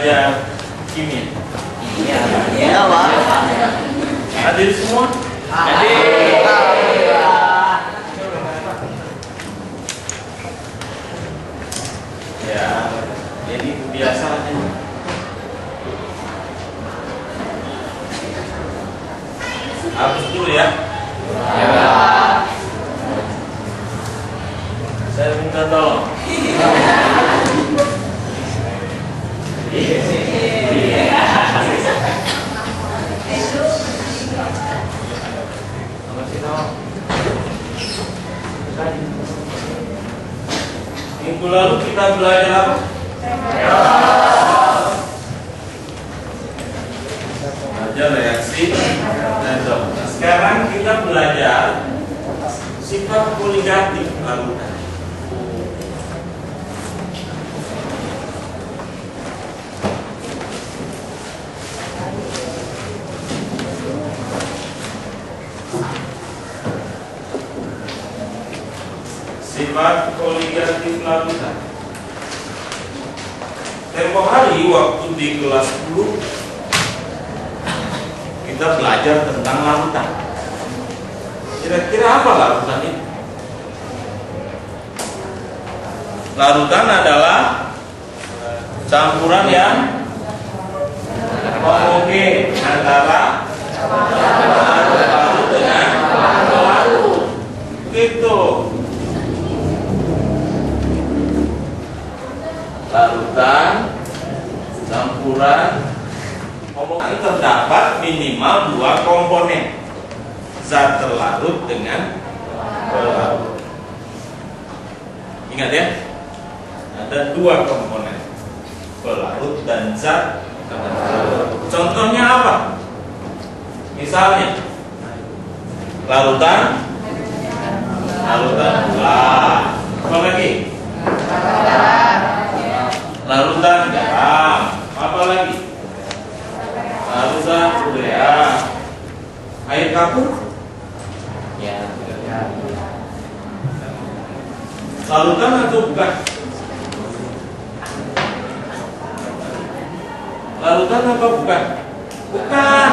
belajar kimia? Iya, Pak. Hadir semua? Ya, jadi kebiasaan aja. Hapus dulu ya. Saya minta tolong. Minggu lalu kita belajar apa? Belajar reaksi Redox. Nah, sekarang kita belajar sifat koligatif larutan. Sifat koligatif larutan. Tempo hari waktu di kelas 10 kita belajar tentang larutan. Kira-kira apa larutan ini? Larutan adalah campuran yang homogen antara larut dengan pelarut. Gitu. Larutan campuran homogen terdapat minimal 2 komponen, zat terlarut dengan pelarut. Ingat ya, ada 2 komponen, pelarut dan zat terlarut. Contohnya apa? Misalnya larutan gula. Apa lagi? Larutan garam. Apa lagi? Larutan urea. Air kapur? Ya. Larutan atau bukan? Larutan apa bukan? Bukan.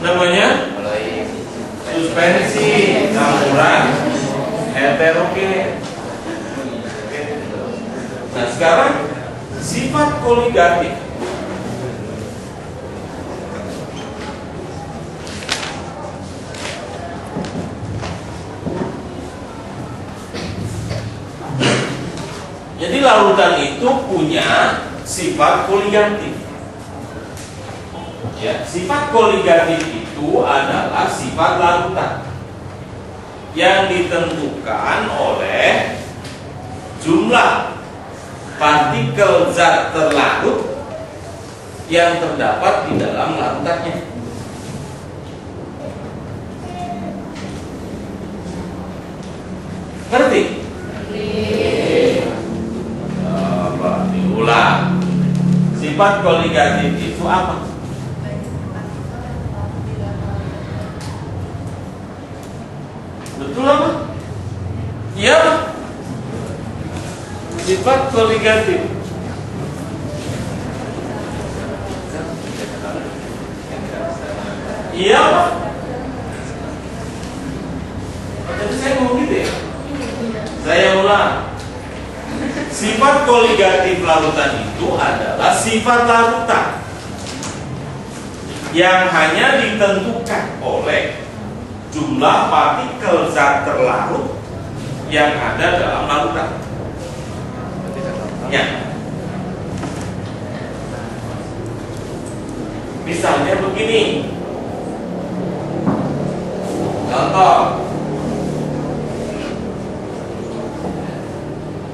Namanya suspensi campuran heterogen. Nah, sekarang sifat koligatif. Jadi larutan itu punya sifat koligatif. Ya, sifat koligatif itu adalah sifat larutan yang ditentukan oleh jumlah partikel zat terlarut yang terdapat di dalam larutannya. Ngerti? Diulang. Sifat koligatif itu apa? Betul apa? Iya. Sifat koligatif. Iya Pak. Tadi saya ngomong gitu ya. Saya ulang. Sifat koligatif larutan itu adalah sifat larutan yang hanya ditentukan oleh jumlah partikel zat terlarut yang ada dalam larutan. Ya. Misalnya begini. Contoh.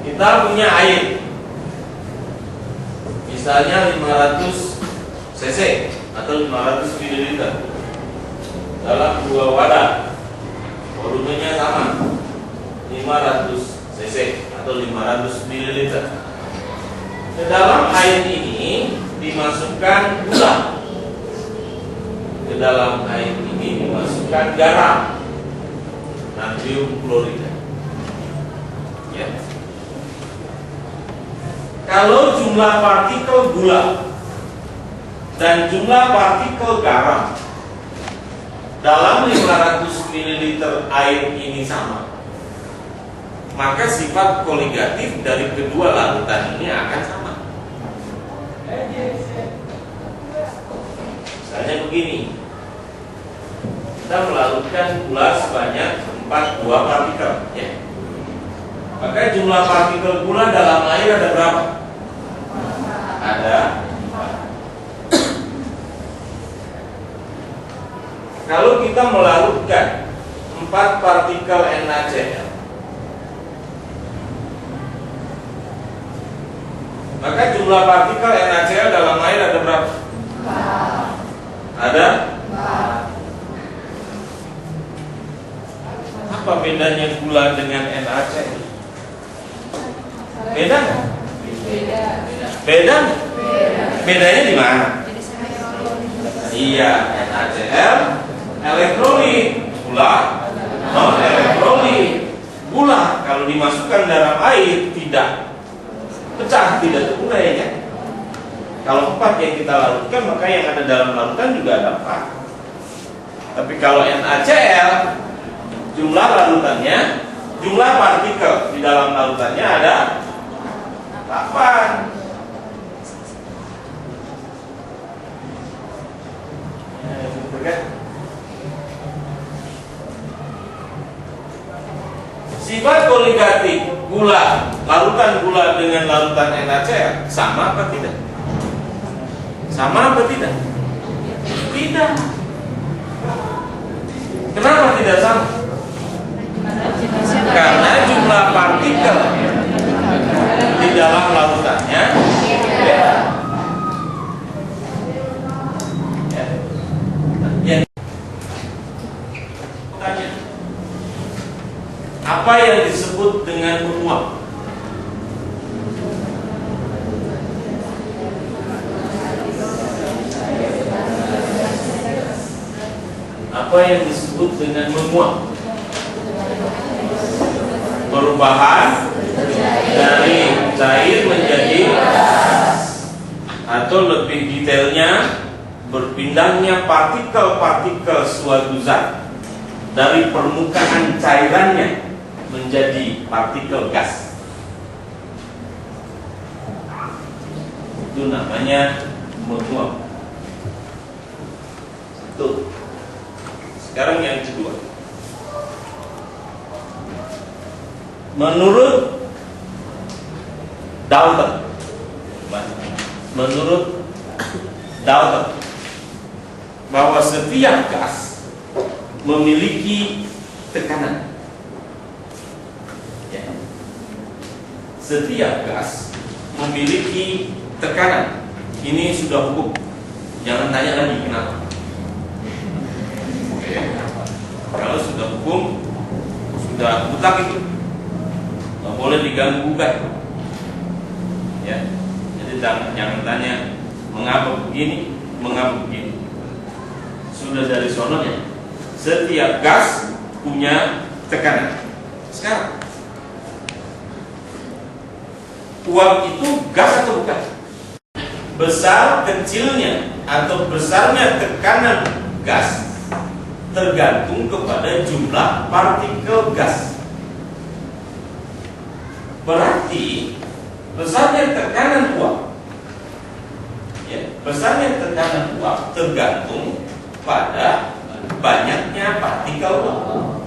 Kita punya air. Misalnya 500 cc atau 500 ml dalam 2 wadah. Volumenya sama. 500 cc atau 500 ml. Ke dalam air ini dimasukkan gula. Ke dalam air ini dimasukkan garam, natrium klorida. Ya. kalau jumlah partikel gula dan jumlah partikel garam dalam 500 ml air ini sama, maka sifat koligatif dari kedua larutan ini akan sama. Misalnya begini, kita melarutkan gula sebanyak 4 buah partikel, ya. Maka jumlah partikel gula dalam air ada berapa? Ada 4. Kalau kita melarutkan 4 partikel NaCl, maka jumlah partikel NaCl dalam air ada berapa? Ada? Apa bedanya gula dengan NaCl? Beda nggak? Beda. Bedanya di mana? Iya, NaCl elektrolit, gula non elektrolit. Gula kalau dimasukkan dalam air tidak pecah, tidak terurai, ya. Kalau 4 yang kita larutkan, maka yang ada dalam larutan juga ada 4. Tapi kalau NaCl, jumlah larutannya, jumlah partikel di dalam larutannya ada 8. Sifat koligatif gula, larutan gula dengan larutan NaCl sama apa tidak? Sama apa tidak? Tidak. Kenapa tidak sama? Karena jumlah partikel di dalam larutannya beda. Apa yang disebut dengan menguap? Apa yang disebut dengan menguap? Perubahan dari cair menjadi gas, atau lebih detailnya, berpindahnya partikel-partikel suatu zat dari permukaan cairannya menjadi partikel gas. Itu namanya menguap. Satu. Sekarang yang kedua. Menurut Dalton, bahwa setiap gas memiliki tekanan. Ya. Setiap gas memiliki tekanan. Ini sudah hukum. Jangan tanya lagi kenapa. Oke. Kalau sudah hukum, sudah butak itu, nggak boleh diganggu gugat. Ya. Jadi jangan tanya mengapa begini, mengapa begini. Sudah dari sononya. Setiap gas punya tekanan. Sekarang, uap itu gas atau bukan? Besar kecilnya atau besarnya tekanan gas tergantung kepada jumlah partikel gas. Berarti besarnya tekanan uap, ya, besarnya tekanan uap tergantung pada banyaknya partikel uap.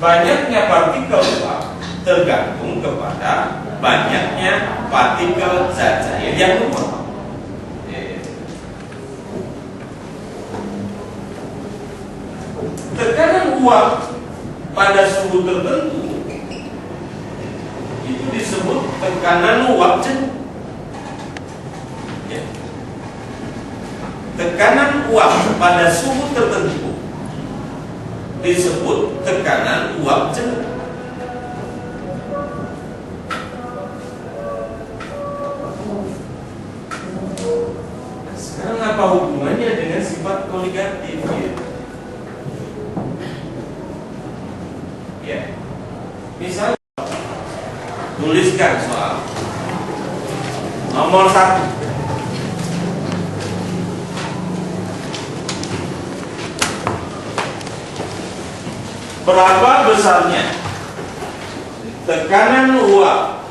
Banyaknya partikel uap tergantung kepada banyaknya partikel zat cair yang menguap. Tekanan uap pada suhu tertentu itu disebut tekanan uap jenuh. Ya. Tekanan uap pada suhu tertentu disebut tekanan uap jenuh. Sekarang apa hubungannya dengan sifat koligatif? Ya. Misalnya tuliskan soal Nomor 1. Berapa besarnya tekanan uap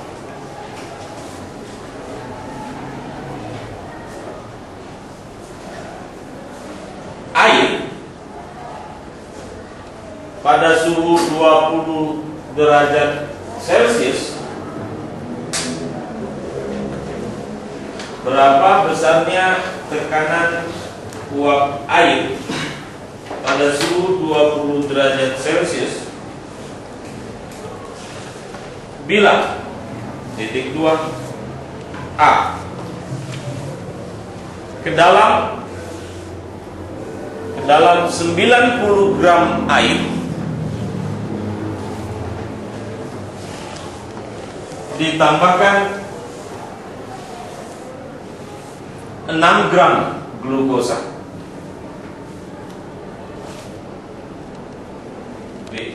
air pada suhu 20 derajat Celcius? Berapa besarnya tekanan uap air pada suhu 20 derajat Celcius bila titik 2 A ke dalam 90 gram air ditambahkan 6 gram glukosa. B.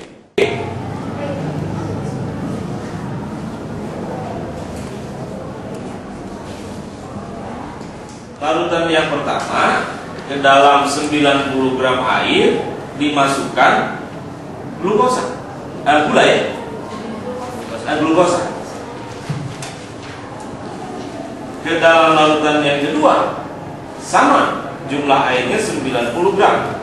Larutan yang pertama, ke dalam 90 gram air dimasukkan glukosa, gula ya, glukosa. Ke dalam larutan yang kedua, sama jumlah airnya 90 gram,